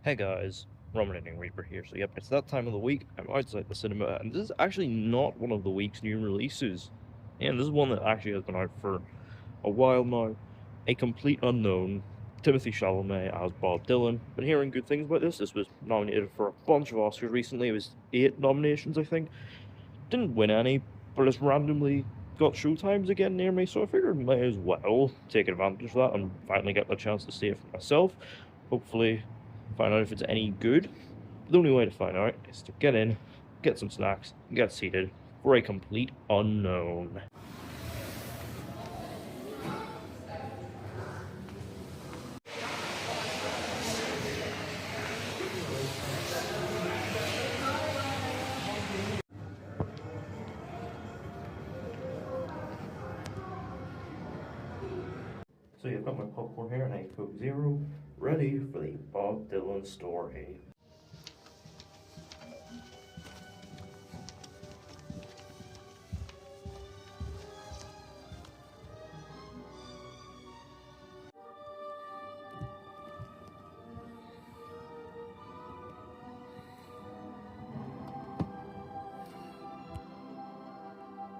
Hey guys, Rominating Reaper here. So yep, it's that time of the week. I'm outside the cinema, and this is actually not one of the week's new releases. And this is one that actually has been out for a while now. A complete unknown, Timothée Chalamet as Bob Dylan. Been hearing good things about this. This was nominated for a bunch of Oscars recently. It was 8 nominations, I think. Didn't win any, but it's randomly got showtimes again near me, so I figured I might as well take advantage of that and finally get the chance to see it for myself. Hopefully find out if it's any good. The only way to find out is to get in, get some snacks, and get seated for a complete unknown. So you've got my popcorn here and a Coke Zero, ready for the Bob Dylan story.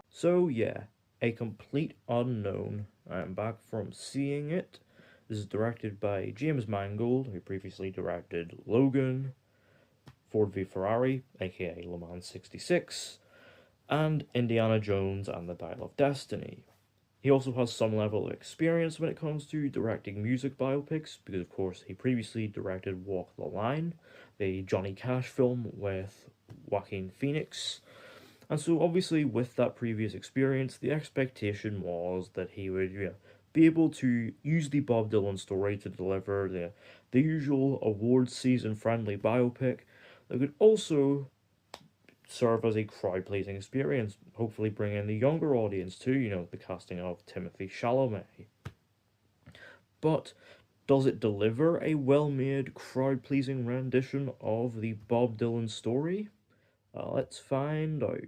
So yeah, a complete unknown. I am back from seeing it. This is directed by James Mangold, who previously directed Logan, Ford v Ferrari, aka Le Mans 66, and Indiana Jones and the Dial of Destiny. He also has some level of experience when it comes to directing music biopics, because of course he previously directed Walk the Line, the Johnny Cash film with Joaquin Phoenix. And so obviously with that previous experience, the expectation was that he would be able to use the Bob Dylan story to deliver the usual awards season friendly biopic that could also serve as a crowd-pleasing experience, hopefully bring in the younger audience too, the casting of Timothée Chalamet. But does it deliver a well-made, crowd-pleasing rendition of the Bob Dylan story? Let's find out.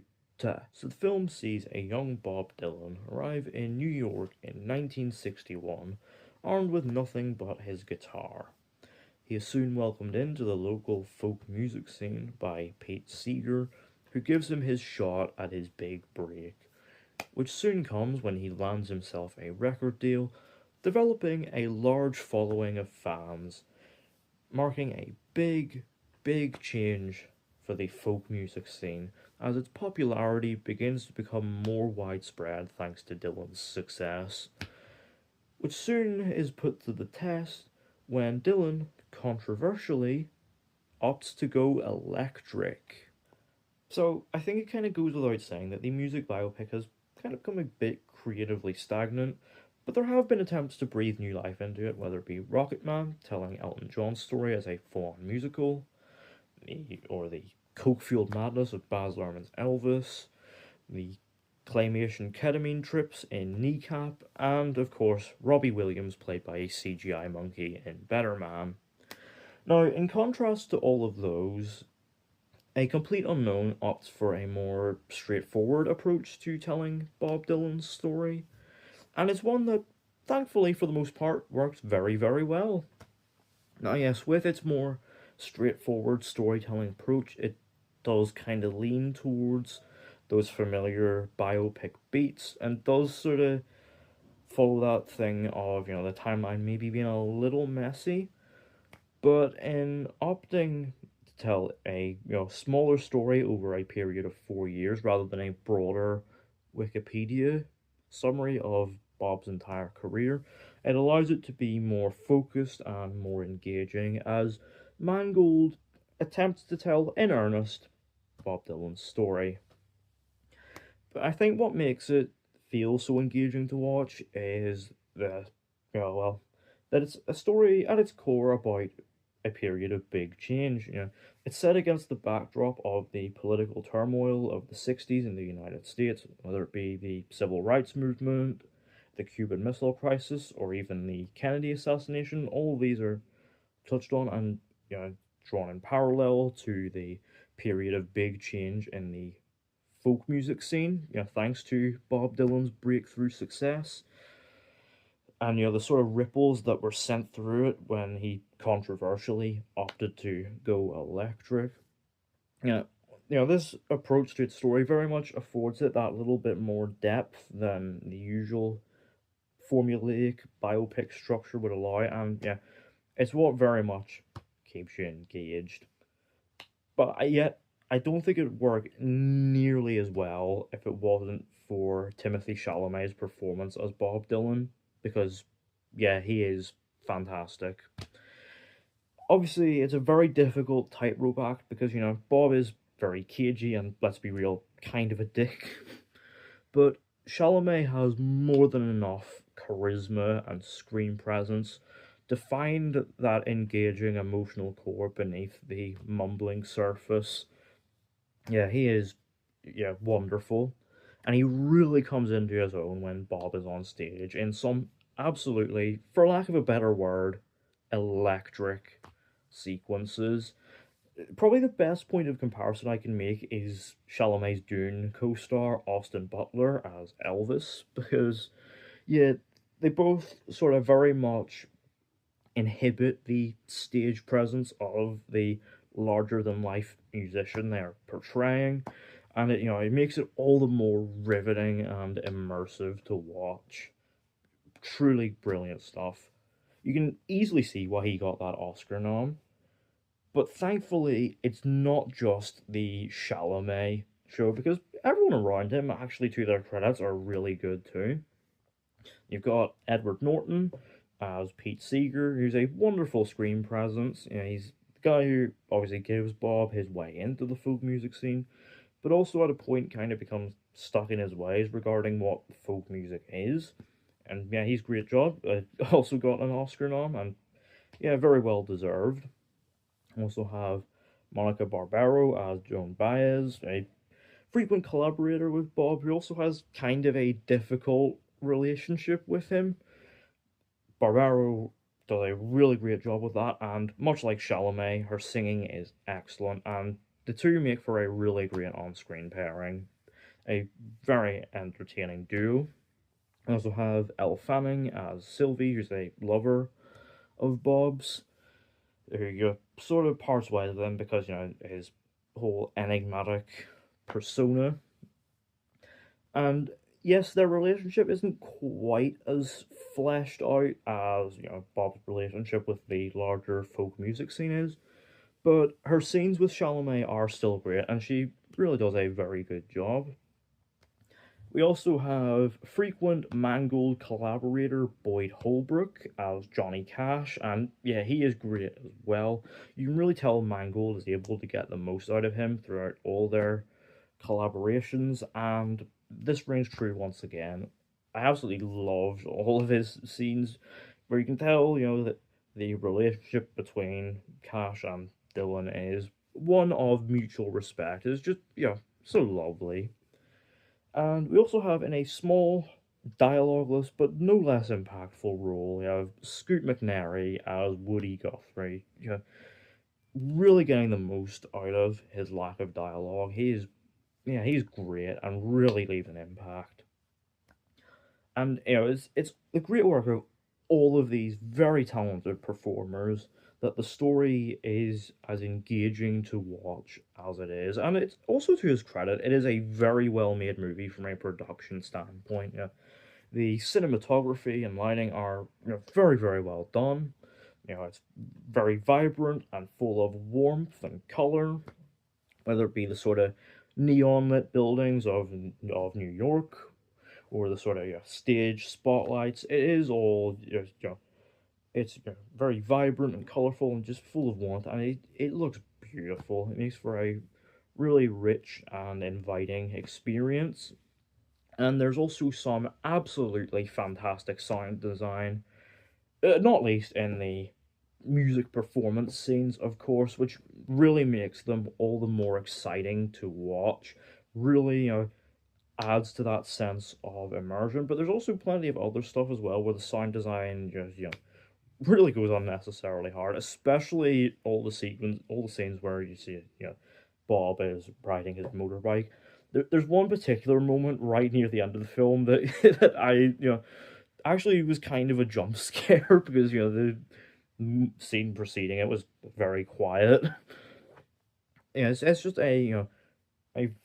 So the film sees a young Bob Dylan arrive in New York in 1961, armed with nothing but his guitar. He is soon welcomed into the local folk music scene by Pete Seeger, who gives him his shot at his big break, which soon comes when he lands himself a record deal, developing a large following of fans, marking a big, big change for the folk music scene as its popularity begins to become more widespread thanks to Dylan's success, which soon is put to the test when Dylan, controversially, opts to go electric. So I think it kind of goes without saying that the music biopic has kind of become a bit creatively stagnant, but there have been attempts to breathe new life into it, whether it be Rocketman telling Elton John's story as a full-on musical, or the coke-fueled madness of Baz Luhrmann's Elvis, the claymation ketamine trips in Kneecap, and of course Robbie Williams played by a CGI monkey in Better Man. Now, in contrast to all of those, A Complete Unknown opts for a more straightforward approach to telling Bob Dylan's story, and it's one that, thankfully for the most part, works very, very well. Now yes, with its more straightforward storytelling approach, it does kind of lean towards those familiar biopic beats and does sort of follow that thing of, the timeline maybe being a little messy, but in opting to tell a, smaller story over a period of 4 years rather than a broader Wikipedia summary of Bob's entire career, it allows it to be more focused and more engaging as Mangold attempts to tell in earnest Bob Dylan's story. But I think what makes it feel so engaging to watch is that, that it's a story at its core about a period of big change. It's set against the backdrop of the political turmoil of the 60s in the United States, whether it be the civil rights movement, the Cuban Missile Crisis, or even the Kennedy assassination. All of these are touched on and drawn in parallel to the period of big change in the folk music scene, thanks to Bob Dylan's breakthrough success, and the sort of ripples that were sent through it when he controversially opted to go electric. Yeah, this approach to its story very much affords it that little bit more depth than the usual formulaic biopic structure would allow, and it's what very much keeps you engaged. But yet, I don't think it would work nearly as well if it wasn't for Timothée Chalamet's performance as Bob Dylan, because he is fantastic. Obviously, it's a very difficult tightrope act because Bob is very cagey and, let's be real, kind of a dick. But Chalamet has more than enough charisma and screen presence to find that engaging emotional core beneath the mumbling surface. Yeah, he is wonderful. And he really comes into his own when Bob is on stage in some absolutely, for lack of a better word, electric sequences. Probably the best point of comparison I can make is Chalamet's Dune co-star Austin Butler as Elvis, because they both sort of very much inhibit the stage presence of the larger than life musician they're portraying, and it makes it all the more riveting and immersive to watch. Truly brilliant stuff. You can easily see why he got that Oscar nom. But thankfully, it's not just the Chalamet show, because everyone around him, actually, to their credits, are really good too. You've got Edward Norton as Pete Seeger, who's a wonderful screen presence. He's the guy who obviously gives Bob his way into the folk music scene, but also at a point kind of becomes stuck in his ways regarding what folk music is. And he's a great job. Also got an Oscar nom, and very well deserved. Also have Monica Barbaro as Joan Baez, a frequent collaborator with Bob, who also has kind of a difficult relationship with him. Barbaro does a really great job with that, and much like Chalamet, her singing is excellent, and the two make for a really great on-screen pairing. A very entertaining duo. I also have Elle Fanning as Sylvie, who's a lover of Bob's, who sort of parts ways with him because, his whole enigmatic persona. And yes, their relationship isn't quite as fleshed out as, Bob's relationship with the larger folk music scene is, but her scenes with Chalamet are still great, and she really does a very good job. We also have frequent Mangold collaborator Boyd Holbrook as Johnny Cash, and he is great as well. You can really tell Mangold is able to get the most out of him throughout all their collaborations, and this rings true once again. I absolutely loved all of his scenes where you can tell, that the relationship between Cash and Dylan is one of mutual respect. It's just, so lovely. And we also have, in a small, dialogueless but no less impactful role, we have Scoot McNairy as Woody Guthrie. Really getting the most out of his lack of dialogue. He's great and really leaves an impact. And it's the great work of all of these very talented performers that the story is as engaging to watch as it is. And it's also, to his credit, it is a very well made movie from a production standpoint. The cinematography and lighting are very, very well done. It's very vibrant and full of warmth and color, whether it be the sort of neon lit buildings of New York or the sort of stage spotlights. It is all it's very vibrant and colorful and just full of warmth, and it looks beautiful. It makes for a really rich and inviting experience. And there's also some absolutely fantastic sound design, not least in the music performance scenes, of course, which really makes them all the more exciting to watch. Really, adds to that sense of immersion. But there's also plenty of other stuff as well where the sound design just, really goes unnecessarily hard, especially all the scenes where you see, Bob is riding his motorbike. There's one particular moment right near the end of the film that that actually was kind of a jump scare because the scene preceding it was very quiet. Yeah, it's just a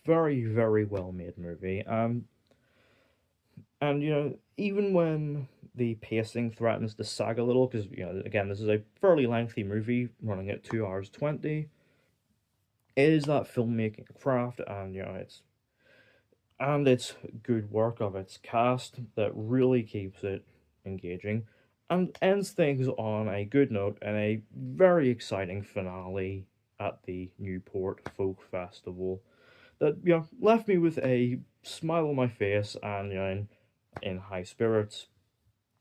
very very well made movie. And even when the pacing threatens to sag a little, because again this is a fairly lengthy movie running at 2 hours 20, it is that filmmaking craft, and it's good work of its cast that really keeps it engaging and ends things on a good note and a very exciting finale at the Newport Folk Festival that left me with a smile on my face and in high spirits.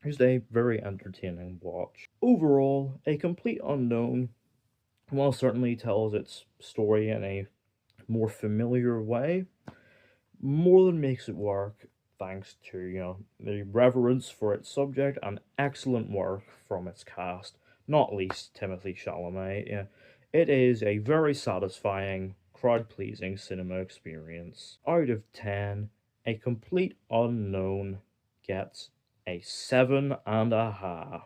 It's a very entertaining watch. Overall, A Complete Unknown, while certainly tells its story in a more familiar way, more than makes it work thanks to the reverence for its subject and excellent work from its cast, not least Timothée Chalamet. Yeah, it is a very satisfying, crowd-pleasing cinema experience. Out of 10, A Complete Unknown gets a 7.5.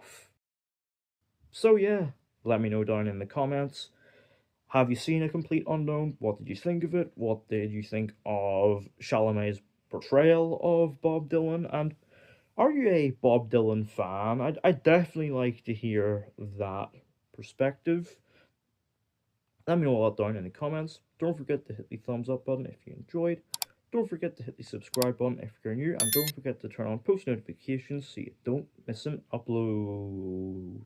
So yeah, let me know down in the comments. Have you seen A Complete Unknown? What did you think of it? What did you think of Chalamet's portrayal of Bob Dylan? And are you a Bob Dylan fan? I'd definitely like to hear that perspective. Let me know all that down in the comments. Don't forget to hit the thumbs up button if you enjoyed. Don't forget to hit the subscribe button if you're new. And don't forget to turn on post notifications so you don't miss an upload.